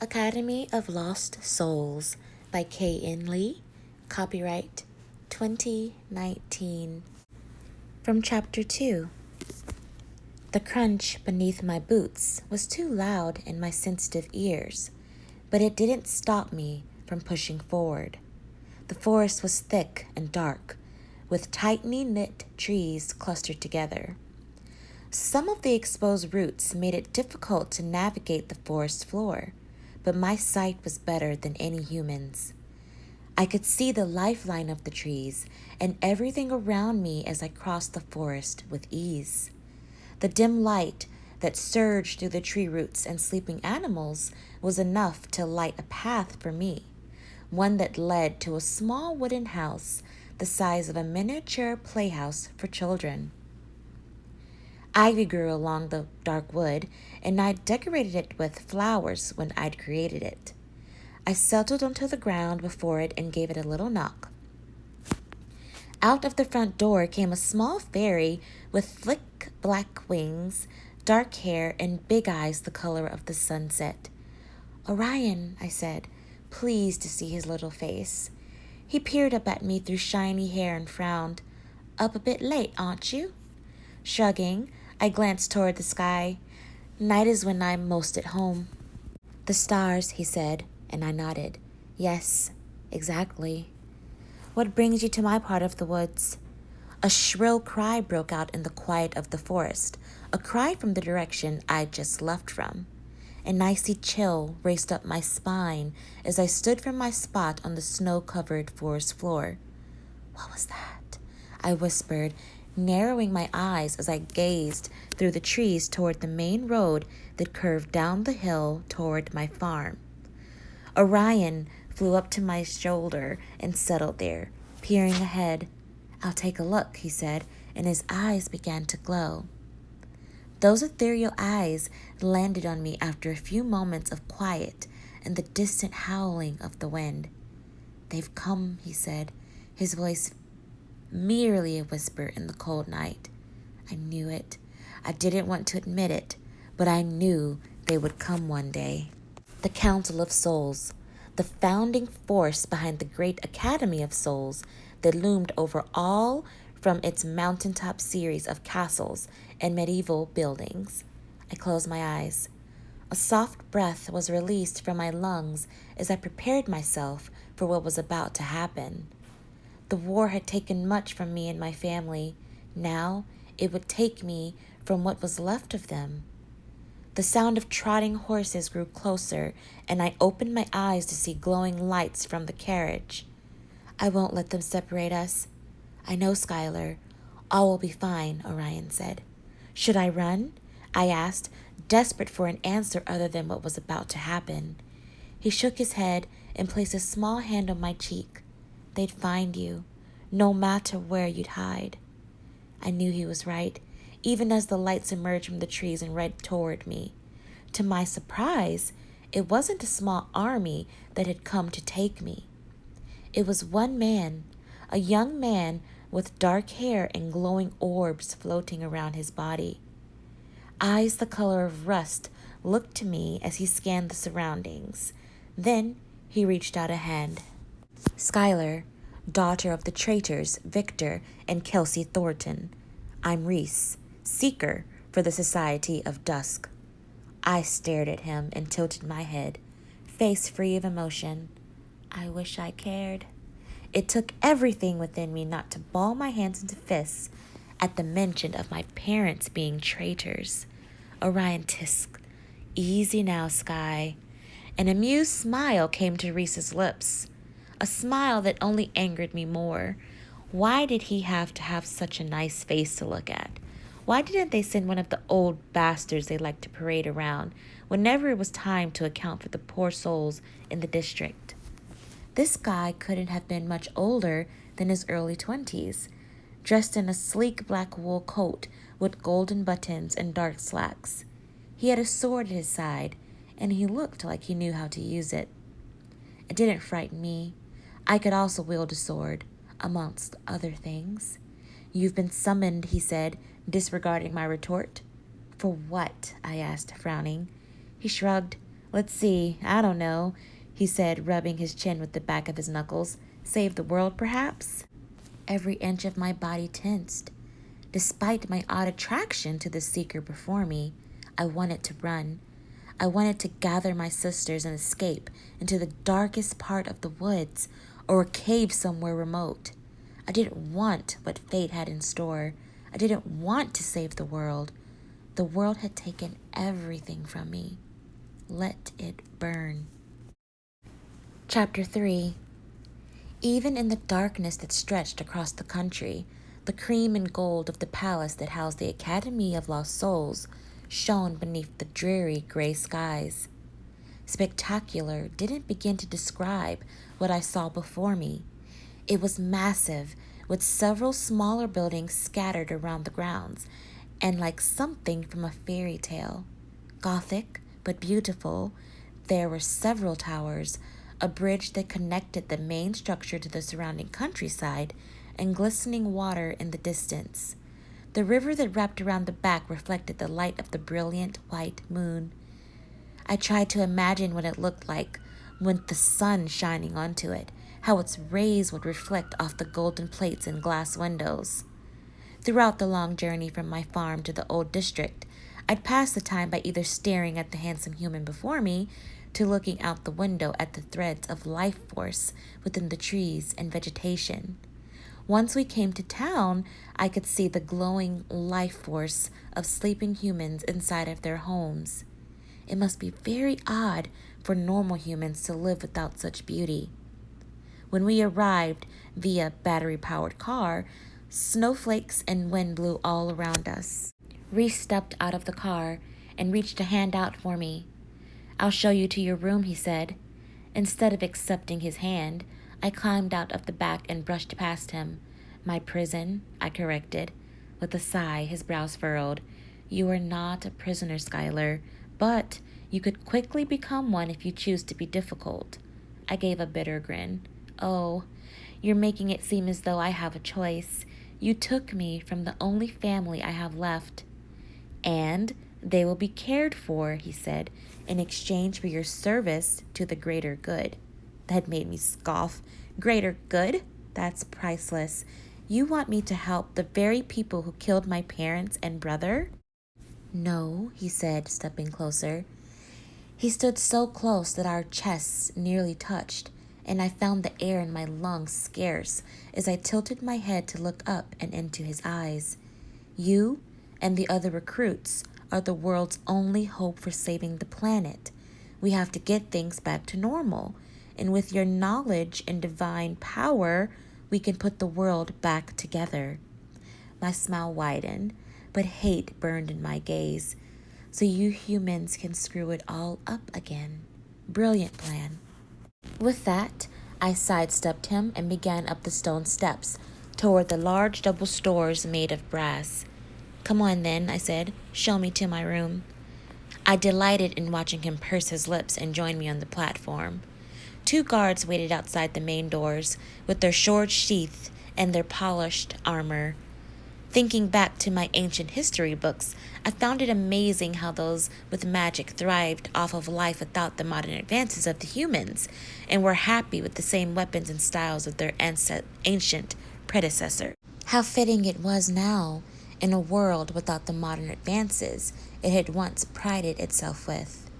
Academy of Lost Souls by K.N. Lee, copyright 2019. From Chapter 2. The crunch beneath my boots was too loud in my sensitive ears, but it didn't stop me from pushing forward. The forest was thick and dark, with tightly knit trees clustered together. Some of the exposed roots made it difficult to navigate the forest floor, but my sight was better than any human's. I could see the lifeline of the trees and everything around me as I crossed the forest with ease. The dim light that surged through the tree roots and sleeping animals was enough to light a path for me, one that led to a small wooden house the size of a miniature playhouse for children. Ivy grew along the dark wood, and I decorated it with flowers when I'd created it. I settled onto the ground before it and gave it a little knock. Out of the front door came a small fairy with thick black wings, dark hair, and big eyes the color of the sunset. "Orion," I said, pleased to see his little face. He peered up at me through shiny hair and frowned. "Up a bit late, aren't you?" Shrugging, I glanced toward the sky. "Night is when I'm most at home." "The stars," he said, and I nodded. "Yes, exactly." "What brings you to my part of the woods?" A shrill cry broke out in the quiet of the forest, a cry from the direction I'd just left from. An icy chill raced up my spine as I stood from my spot on the snow-covered forest floor. "What was that?" I whispered, narrowing my eyes as I gazed through the trees toward the main road that curved down the hill toward my farm. Orion flew up to my shoulder and settled there, peering ahead. "I'll take a look," he said, and his eyes began to glow. Those ethereal eyes landed on me after a few moments of quiet and the distant howling of the wind. "They've come," he said, his voice merely a whisper in the cold night. I knew it. I didn't want to admit it, but I knew they would come one day. The Council of Souls, the founding force behind the great Academy of Souls that loomed over all from its mountaintop series of castles and medieval buildings. I closed my eyes. A soft breath was released from my lungs as I prepared myself for what was about to happen. The war had taken much from me and my family. Now it would take me from what was left of them. The sound of trotting horses grew closer, and I opened my eyes to see glowing lights from the carriage. "I won't let them separate us." "I know, Skylar. All will be fine," Orion said. "Should I run?" I asked, desperate for an answer other than what was about to happen. He shook his head and placed a small hand on my cheek. "They'd find you, no matter where you'd hide." I knew he was right, even as the lights emerged from the trees and ran toward me. To my surprise, it wasn't a small army that had come to take me. It was one man, a young man with dark hair and glowing orbs floating around his body. Eyes the color of rust looked to me as he scanned the surroundings. Then he reached out a hand. "Skylar, daughter of the traitors Victor and Kelsey Thornton. I'm Reese, seeker for the Society of Dusk." I stared at him and tilted my head, face free of emotion. I wish I cared. It took everything within me not to ball my hands into fists at the mention of my parents being traitors. Orion tisked, "Easy now, Sky." An amused smile came to Reese's lips, a smile that only angered me more. Why did he have to have such a nice face to look at? Why didn't they send one of the old bastards they liked to parade around whenever it was time to account for the poor souls in the district? This guy couldn't have been much older than his early 20s, dressed in a sleek black wool coat with golden buttons and dark slacks. He had a sword at his side, and he looked like he knew how to use it. It didn't frighten me. I could also wield a sword, amongst other things. "You've been summoned," he said, disregarding my retort. "For what?" I asked, frowning. He shrugged. Let's see, I don't know, he said, rubbing his chin with the back of his knuckles. Save the world, perhaps? Every inch of my body tensed. Despite my odd attraction to the seeker before me, I wanted to run. I wanted to gather my sisters and escape into the darkest part of the woods or a cave somewhere remote. I didn't want what fate had in store. I didn't want to save the world. The world had taken everything from me. Let it burn. Chapter 3. Even in the darkness that stretched across the country, the cream and gold of the palace that housed the Academy of Lost Souls shone beneath the dreary gray skies. Spectacular didn't begin to describe what I saw before me. It was massive, with several smaller buildings scattered around the grounds, and like something from a fairy tale. Gothic, but beautiful, there were several towers, a bridge that connected the main structure to the surrounding countryside, and glistening water in the distance. The river that wrapped around the back reflected the light of the brilliant white moon. I tried to imagine what it looked like with the sun shining onto it, how its rays would reflect off the golden plates and glass windows. Throughout the long journey from my farm to the old district, I'd pass the time by either staring at the handsome human before me to looking out the window at the threads of life force within the trees and vegetation. Once we came to town, I could see the glowing life force of sleeping humans inside of their homes. It must be very odd for normal humans to live without such beauty. When we arrived via battery-powered car, snowflakes and wind blew all around us. Reese stepped out of the car and reached a hand out for me. "I'll show you to your room," he said. Instead of accepting his hand, I climbed out of the back and brushed past him. "My prison," I corrected. With a sigh, his brows furrowed. "You are not a prisoner, Skylar, but you could quickly become one if you choose to be difficult." I gave a bitter grin. "Oh, you're making it seem as though I have a choice. You took me from the only family I have left." "And they will be cared for," he said, "in exchange for your service to the greater good." That made me scoff. "Greater good? That's priceless. You want me to help the very people who killed my parents and brother?" "No," he said, stepping closer. He stood so close that our chests nearly touched, and I found the air in my lungs scarce as I tilted my head to look up and into his eyes. "You and the other recruits are the world's only hope for saving the planet. We have to get things back to normal, and with your knowledge and divine power, we can put the world back together." My smile widened, but hate burned in my gaze. "So you humans can screw it all up again. Brilliant plan." With that, I sidestepped him and began up the stone steps toward the large double doors made of brass. "Come on then," I said. "Show me to my room." I delighted in watching him purse his lips and join me on the platform. 2 guards waited outside the main doors with their swords sheathed and their polished armor. Thinking back to my ancient history books, I found it amazing how those with magic thrived off of life without the modern advances of the humans and were happy with the same weapons and styles of their ancient predecessor. How fitting it was now, in a world without the modern advances it had once prided itself with.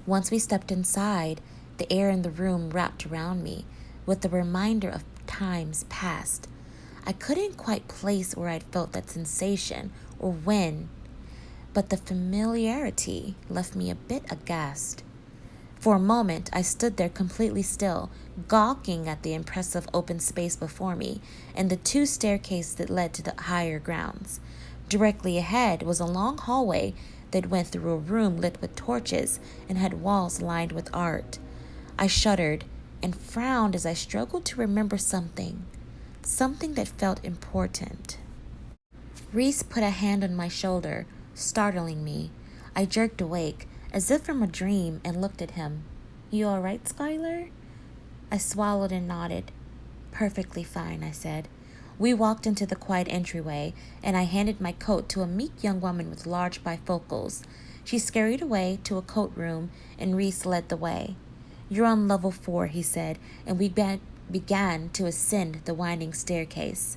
Once we stepped inside, the air in the room wrapped around me with a reminder of times past. I couldn't quite place where I'd felt that sensation or when, but the familiarity left me a bit aghast. For a moment, I stood there completely still, gawking at the impressive open space before me and the 2 staircases that led to the higher grounds. Directly ahead was a long hallway that went through a room lit with torches and had walls lined with art. I shuddered and frowned as I struggled to remember something that felt important. Reese put a hand on my shoulder, startling me. I jerked awake, as if from a dream, and looked at him. "You all right, Skylar?" I swallowed and nodded. "Perfectly fine," I said. We walked into the quiet entryway, and I handed my coat to a meek young woman with large bifocals. She scurried away to a coat room, and Reese led the way. "You're on level 4, he said, and we began to ascend the winding staircase.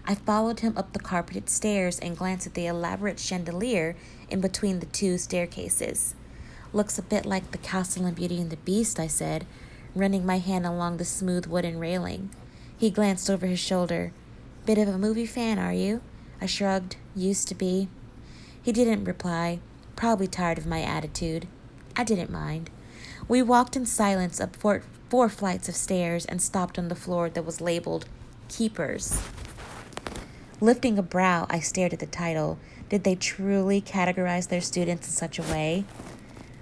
I followed him up the carpeted stairs and glanced at the elaborate chandelier in between the two staircases. "Looks a bit like the castle in Beauty and the Beast," I said, running my hand along the smooth wooden railing. He glanced over his shoulder. "Bit of a movie fan, are you?" I shrugged. "Used to be." He didn't reply, probably tired of my attitude. I didn't mind. We walked in silence up four flights of stairs and stopped on the floor that was labeled Keepers. Lifting a brow, I stared at the title. Did they truly categorize their students in such a way?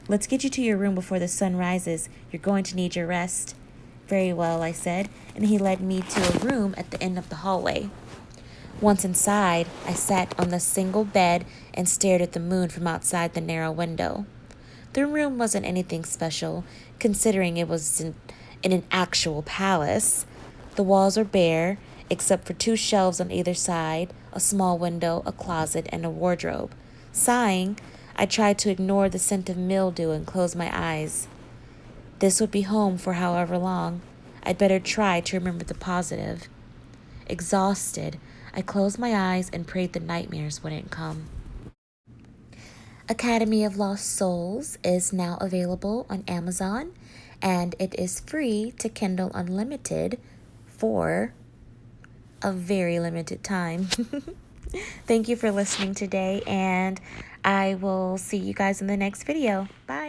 "Let's get you to your room before the sun rises. You're going to need your rest." "Very well," I said, and he led me to a room at the end of the hallway. Once inside, I sat on the single bed and stared at the moon from outside the narrow window. The room wasn't anything special, considering it was in an actual palace. The walls were bare, except for 2 shelves on either side, a small window, a closet, and a wardrobe. Sighing, I tried to ignore the scent of mildew and close my eyes. This would be home for however long. I'd better try to remember the positive. Exhausted, I closed my eyes and prayed the nightmares wouldn't come. Academy of Lost Souls is now available on Amazon, and it is free to Kindle Unlimited for a very limited time. Thank you for listening today, and I will see you guys in the next video. Bye.